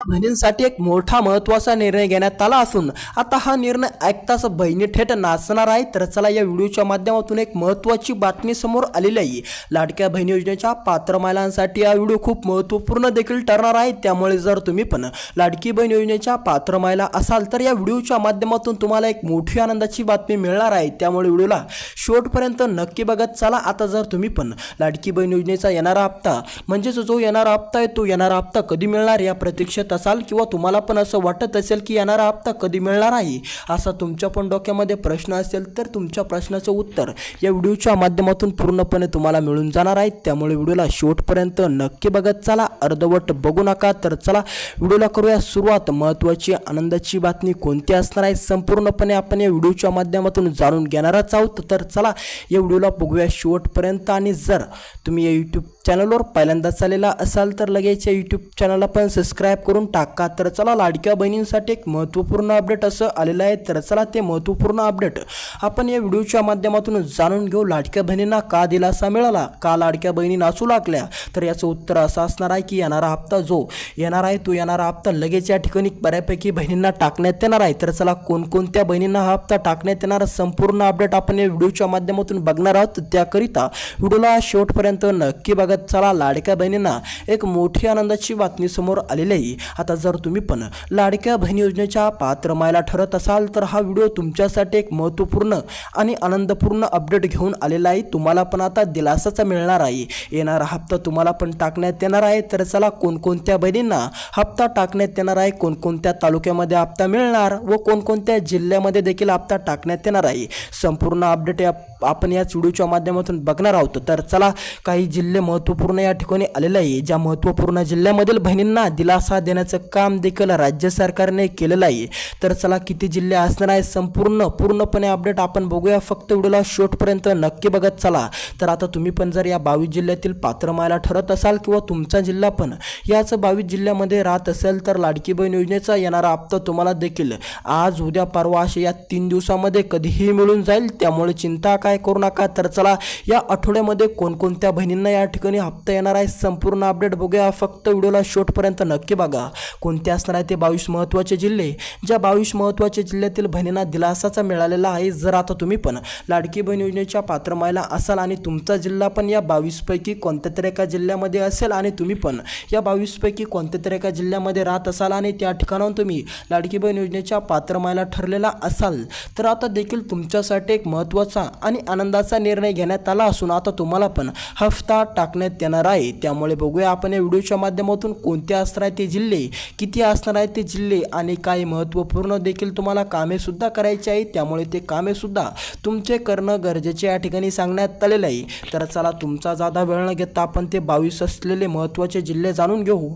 बहिणींसाठी एक मोठा महत्त्वाचा निर्णय घेण्यात आला असून आता हा निर्णय ऐकताच बहिणी थेट नाचणार आहे। तर चला या व्हिडिओच्या माध्यमातून एक महत्त्वाची बातमी समोर आलेली आहे। लाडक्या बहिणी योजनेच्या पात्र महिलांसाठी हा व्हिडिओ खूप महत्त्वपूर्ण देखील ठरणार आहे। त्यामुळे जर तुम्ही पण लाडकी बहीण योजनेच्या पात्र महिला असाल तर या व्हिडिओच्या माध्यमातून तुम्हाला एक मोठी आनंदाची बातमी मिळणार आहे। त्यामुळे व्हिडिओला शेवटपर्यंत नक्की बघत चला। आता जर तुम्ही पण लाडकी बहीण योजनेचा येणारा हप्ता म्हणजेच जो येणारा हप्ता आहे तो येणारा हप्ता कधी मिळणार या प्रतीक्षेत असाल किंवा तुम्हाला पण असं वाटत असेल की येणारा हप्ता कधी मिळणार आहे असा तुमच्या पण डोक्यामध्ये प्रश्न असेल तर तुमच्या प्रश्नाचं उत्तर या व्हिडिओच्या माध्यमातून पूर्णपणे तुम्हाला मिळून जाणार आहे। त्यामुळे व्हिडिओला शेवटपर्यंत नक्की बघत चला, अर्धवट बघू नका। तर चला व्हिडिओला करूया सुरुवात। महत्त्वाची आनंदाची बातमी कोणती असणार आहे संपूर्णपणे आपण या व्हिडिओच्या माध्यमातून जाणून घेणारच आहोत। तर चला या व्हिडिओला बघूया शेवटपर्यंत। आणि जर तुम्ही या यूट्यूब चॅनलवर पहिल्यांदाच आलेला असाल तर लगेच या यूट्यूब चॅनलला पण सबस्क्राईब करून टाका। तर चला लाडक्या बहिणींसाठी एक महत्त्वपूर्ण अपडेट असं आलेलं आहे। तर चला ते महत्त्वपूर्ण अपडेट आपण या व्हिडिओच्या माध्यमातून जाणून घेऊ। लाडक्या बहिणींना का दिलासा मिळाला, का लाडक्या बहिणी नाचू लागल्या, तर याचं उत्तर असं असणार आहे की येणारा हप्ता जो येणार आहे तो येणारा हप्ता लगेच या ठिकाणी बऱ्यापैकी बहिणींना टाकण्यात येणार आहे। तर चला कोणकोणत्या बहिणींना हा हप्ता टाकण्यात येणार संपूर्ण अपडेट आपण या व्हिडिओच्या माध्यमातून बघणार आहोत। त्याकरिता व्हिडिओला शेवटपर्यंत नक्की बघत चला। लाडक्या बहिणींना एक मोठी आनंदाची बातमी समोर आलेली आहे। आता जर तुम्ही पण लाडक्या बहिणी योजनेच्या पात्र महिला ठरत असाल तर हा व्हिडिओ तुमच्यासाठी एक महत्त्वपूर्ण आणि आनंदपूर्ण अपडेट घेऊन आलेला आहे। तुम्हाला पण आता दिलासाचा मिळणार आहे, येणारा हप्ता तुम्हाला पण टाकण्यात येणार आहे। तर चला कोणकोणत्या बहिणींना हप्ता टाकण्यात येणार आहे, कोणकोणत्या तालुक्यामध्ये हप्ता मिळणार व कोणकोणत्या जिल्ह्यामध्ये देखील हप्ता टाकण्यात येणार आहे संपूर्ण अपडेट आपण याच व्हिडिओच्या माध्यमातून बघणार आहोत। तर चला काही जिल्हे महत्त्वपूर्ण या ठिकाणी आलेले आहे। ज्या महत्त्वपूर्ण जिल्ह्यामधील बहिणींना दिलासा देण्याचं काम देखील राज्य सरकारने केलेलं आहे। तर चला किती जिल्हे असणार आहे पूर्णपणे अपडेट आपण बघूया। फक्त व्हिडिओला शेवटपर्यंत नक्की बघत चला। तर आता तुम्ही पण जर या 22 जिल्ह्यातील पात्र महिला ठरत असाल किंवा तुमचा जिल्हा पण याच 22 जिल्ह्यामध्ये राहत असेल तर लाडकी बहीण योजनेचा येणारा हप्ता तुम्हाला देखील आज उद्या परवा अशा या 3 दिवसामध्ये कधीही मिळून जाईल। त्यामुळे चिंता काय करू नका। तर चला या आठवड्यामध्ये कोणकोणत्या बहिणींना या ठिकाणी हप्ता येणार आहे संपूर्ण अपडेट बघूया। फक्त व्हिडिओला शेवटपर्यंत नक्की बघा। कोणते असणार आहे ते 22 महत्त्वाचे जिल्हे, ज्या 22 महत्त्वाचे जिल्ह्यातील बहिणींना दिलासाचा मिळालेला आहे। जर आता तुम्ही पण लाडकी बहीण योजनेच्या पात्र महिला असाल आणि तुमचा जिल्हा पण या 22 पैकी कोणत्या तरी एका जिल्ह्यामध्ये असेल आणि तुम्ही पण या 22 पैकी कोणत्या तरी एका जिल्ह्यामध्ये राहत असाल आणि त्या ठिकाणाहून तुम्ही लाडकी बहीण योजनेच्या पात्र महिला ठरलेला असाल तर आता देखील तुमच्यासाठी एक महत्त्वाचा आणि आनंदाचा निर्णय घेण्यात आला असून आता तुम्हाला पण हप्ता टाकण्यात येणार आहे। त्यामुळे बघूया आपण या व्हिडिओच्या माध्यमातून कोणते असणार आहे ते जिल्हे, किती असणार आहे ते जिल्हे आणि काही महत्त्वपूर्ण देखील तुम्हाला कामे सुद्धा करायची आहे। त्यामुळे ते कामे सुद्धा तुमचे करणं गरजेचे या ठिकाणी सांगण्यात आलेलं आहे। तर चला तुमचा जादा वेळ न घेता आपण ते 22 असलेले महत्त्वाचे जिल्हे जाणून घेऊ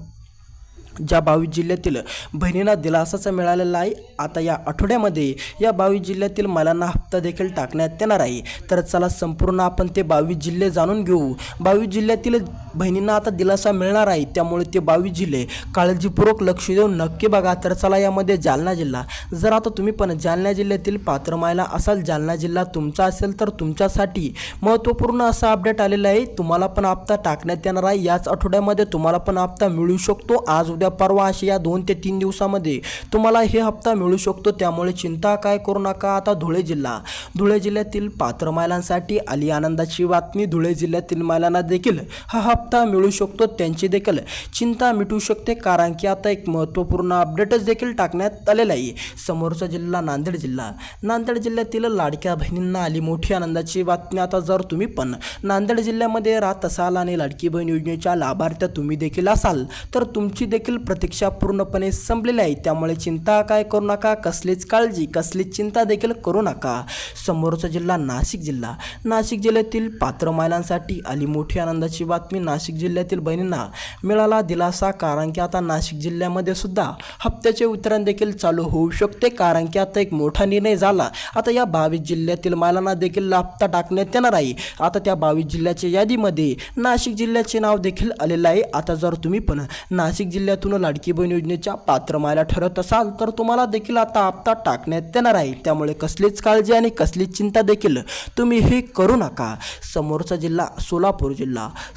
ज्या 22 जिल्ह्यातील बहिणींना दिलासाचा मिळालेला आहे। आता या आठवड्यामध्ये या 22 जिल्ह्यातील महिलांना हप्ता देखील टाकण्यात येणार आहे। तर चला संपूर्ण आपण ते 22 जिल्हे जाणून घेऊ। 22 जिल्ह्यातील बहिणींना आता दिलासा मिळणार आहे। त्यामुळे ते 22 जिल्हे काळजीपूर्वक लक्ष देऊन नक्की बघा। तर चला यामध्ये जालना जिल्हा, जर आता तुम्ही पण जालना जिल्ह्यातील पात्र महिला असाल, जालना जिल्हा तुमचा असेल तर तुमच्यासाठी महत्त्वपूर्ण असा अपडेट आलेला आहे। तुम्हाला पण हप्ता टाकण्यात येणार आहे। याच आठवड्यामध्ये तुम्हाला पण हप्ता मिळू शकतो। आज उद्या परवा अशी या 2 ते 3 दिवसामध्ये तुम्हाला हे हप्ता मिळू शकतो। त्यामुळे चिंता काय करू नका। आता धुळे जिल्ह्यातील पात्र महिलांसाठी आली आनंदाची बातमी। धुळे जिल्ह्यातील महिलांना देखील हा हप्ता मिळू शकतो, त्यांची देखील चिंता मिटू शकते कारण की आता एक महत्त्वपूर्ण अपडेटच देखील टाकण्यात आलेला आहे। समोरचा जिल्हा नांदेड जिल्ह्यातील लाडक्या बहिणींना आली मोठी आनंदाची बातमी। आता जर तुम्ही पण नांदेड जिल्ह्यामध्ये राहत असाल आणि लाडकी बहीण योजनेच्या लाभार्थी तुम्ही देखील असाल तर तुमची देखील प्रतीक्षा पूर्णपणे संपलेली आहे। त्यामुळे चिंता काय करू नका, कसलीच काळजी कसलीच चिंता देखील करू नका। समोरचा जिल्हा नाशिक जिल्ह्यातील पात्र महिलांसाठी आली मोठी आनंदाची बातमी। नाशिक जिल्ह्यातील बहिणींना मिळाला दिलासा कारण की आता नाशिक जिल्ह्यामध्ये सुद्धा हप्त्याचे वितरण देखील चालू होऊ शकते कारण की आता एक मोठा निर्णय झाला। आता या 22 जिल्ह्यातील महिलांना देखील हप्ता टाकण्यात येणार आहे। आता त्या 22 जिल्ह्याच्या यादीमध्ये नाशिक जिल्ह्याचे नाव देखील आलेलं आहे। आता जर तुम्ही पण नाशिक जिल्ह्यातून माध्यमातून लाडकी बहीण योजनेच्या पात्र महिला ठरत असाल तर तुम्हाला देखील आता हप्ता टाकण्यात येणार आहे। त्यामुळे कसलीच काळजी आणि कसलीच चिंता देखील तुम्ही हे करू नका। समोरचा जिल्हा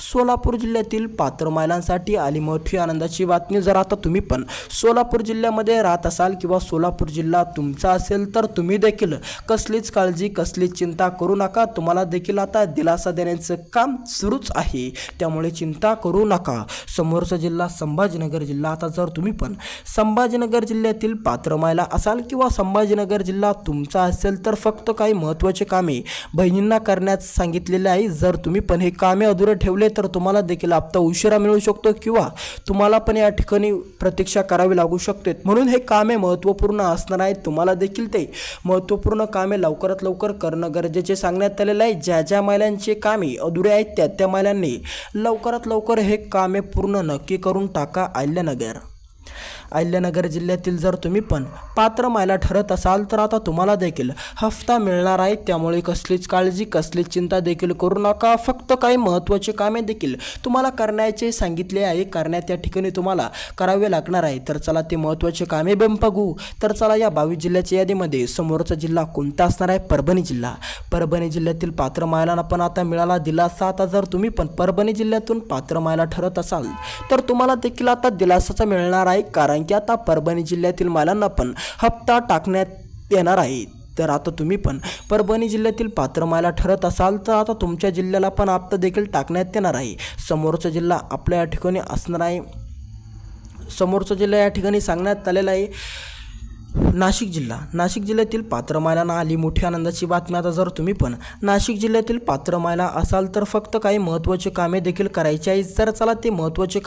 सोलापूर जिल्ह्यातील पात्र महिलांसाठी आली मोठी आनंदाची बातमी। जर आता तुम्ही पण सोलापूर जिल्ह्यामध्ये राहत असाल किंवा सोलापूर जिल्हा तुमचा असेल तर तुम्ही देखील कसलीच काळजी कसलीच चिंता करू नका। तुम्हाला देखील आता दिलासा देण्याचं काम सुरूच आहे, त्यामुळे चिंता करू नका। समोरचा जिल्हा संभाजीनगर जिल्हा। आता जर तुम्ही पण संभाजीनगर जिल्ह्यातील पात्र महिला असाल किंवा संभाजीनगर जिल्हा तुमचा असेल तर फक्त काही महत्त्वाचे कामे बहिणींना करण्यास सांगितलेले आहे। जर तुम्ही पण हे कामे अधुरे ठेवले तर तुम्हाला देखील हप्ता उशिरा मिळू शकतो किंवा तुम्हाला पण या ठिकाणी प्रतीक्षा करावी लागू शकते। म्हणून हे कामे महत्त्वपूर्ण असणार आहेत। तुम्हाला देखील ते महत्त्वपूर्ण कामे लवकरात लवकर करणं गरजेचे सांगण्यात आलेले आहे। ज्या महिलांचे कामे अधुरे आहेत त्या महिलांनी लवकरात लवकर हे कामे पूर्ण नक्की करून टाका। अहिल्यानगर जिल्ह्यातील जर तुम्ही पण पात्र महिला ठरत असाल तर आता तुम्हाला देखील हप्ता मिळणार आहे। त्यामुळे कसलीच काळजी कसलीच चिंता देखील करू नका। फक्त काही महत्त्वाचे कामे देखील तुम्हाला करण्याचे सांगितले आहे, करण्यात या ठिकाणी तुम्हाला करावे लागणार आहे। तर चला ते महत्त्वाचे कामे बघू। तर चला या 22 जिल्ह्याच्या यादीमध्ये समोरचा जिल्हा कोणता असणार आहे? परभणी जिल्ह्यातील पात्र महिलांना पण आता मिळाला दिलासा। आता जर तुम्ही पण परभणी जिल्ह्यातून पात्र महिला ठरत असाल तर तुम्हाला देखील आता दिलासाचा मिळणार आहे, कारण की आता परभणी जिल्ह्यातील महिलांना पण हप्ता टाकण्यात येणार आहे। तर आता तुम्ही पण परभणी जिल्ह्यातील पात्र महिला ठरत असाल तर आता तुमच्या जिल्ह्याला पण हप्ता देखील टाकण्यात येणार आहे। समोरचा जिल्हा आपल्या या ठिकाणी असणार आहे। समोरचा जिल्हा या ठिकाणी सांगण्यात आलेला आहे नाशिक जिल्ह्यातील पात्र महिलांना आली मोठी आनंदाची बातमी। आता जर तुम्ही पण नाशिक जिल्ह्यातील पात्र महिला असाल तर फक्त काही महत्त्वाचे कामे देखील करायची आहेत। तर चला ते महत्त्वाचे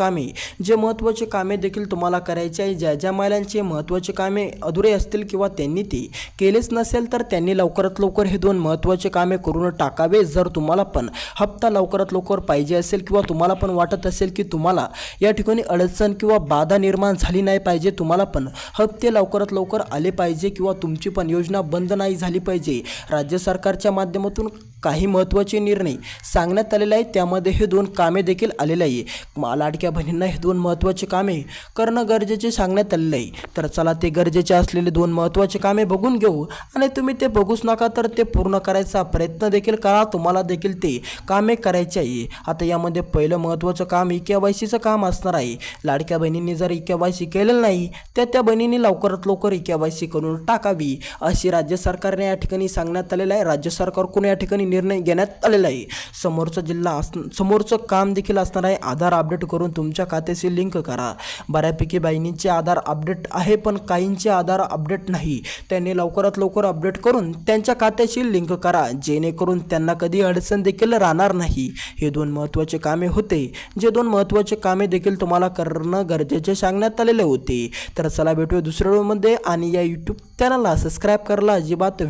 कामे देखील तुम्हाला करायचे आहे। ज्या महिलांचे महत्त्वाचे कामे अधुरे असतील किंवा त्यांनी ते केलेच नसेल तर त्यांनी लवकरात लवकर हे 2 महत्त्वाचे कामे करून टाकावे। जर तुम्हाला पण हप्ता लवकरात लवकर पाहिजे असेल किंवा तुम्हाला पण वाटत असेल की तुम्हाला या ठिकाणी अडचण किंवा बाधा निर्माण झाली नाही पाहिजे, तुम्हाला पण हप्ते लवकरात लवकर आले पाहिजे किंवा तुमची पण योजना बंद नाही झाली पाहिजे, राज्य सरकारच्या माध्यमातून काही महत्त्वाचे निर्णय सांगण्यात आलेले आहेत, त्यामध्ये हे 2 कामे देखील आलेले आहे। लाडक्या बहिणींना हे 2 महत्त्वाचे कामे करणं गरजेचे सांगण्यात आलेले आहे। तर चला ते गरजेचे असलेले 2 महत्त्वाचे कामे बघून घेऊ आणि तुम्ही ते बघूच नका तर ते पूर्ण करायचा प्रयत्न देखील करा। तुम्हाला देखील ते कामे करायचे आहे। आता यामध्ये पहिलं महत्त्वाचं काम ई-केवायसीचं काम असणार आहे। लाडक्या बहिणींनी जर ई-केवायसी केलेलं नाही त्या बहिणींनी लवकरात लवकर ई-केवायसी करून टाकावी अशी राज्य सरकारने या ठिकाणी सांगण्यात आलेलं आहे। राज्य सरकारकडून या ठिकाणी निर्णय घेण्यात आलेला आहे। समोरचं काम देखील असणार आहे आधार अपडेट करून तुमच्या खात्याशी लिंक करा। बऱ्यापैकी बहिणींचे आधार अपडेट आहे पण काहींचे आधार अपडेट नाही, त्यांनी लवकरात लवकर अपडेट करून त्यांच्या खात्याशी लिंक करा, जेणेकरून त्यांना कधी अडचण देखील राहणार नाही। हे 2 महत्त्वाचे कामे होते, जे 2 महत्त्वाचे कामे देखील तुम्हाला करणं गरजेचे सांगण्यात आलेले होते। तर चला भेटूया दुसऱ्या व्हिडिओमध्ये आणि या यूट्यूब चॅनलला सबस्क्राईब करायला अजिबात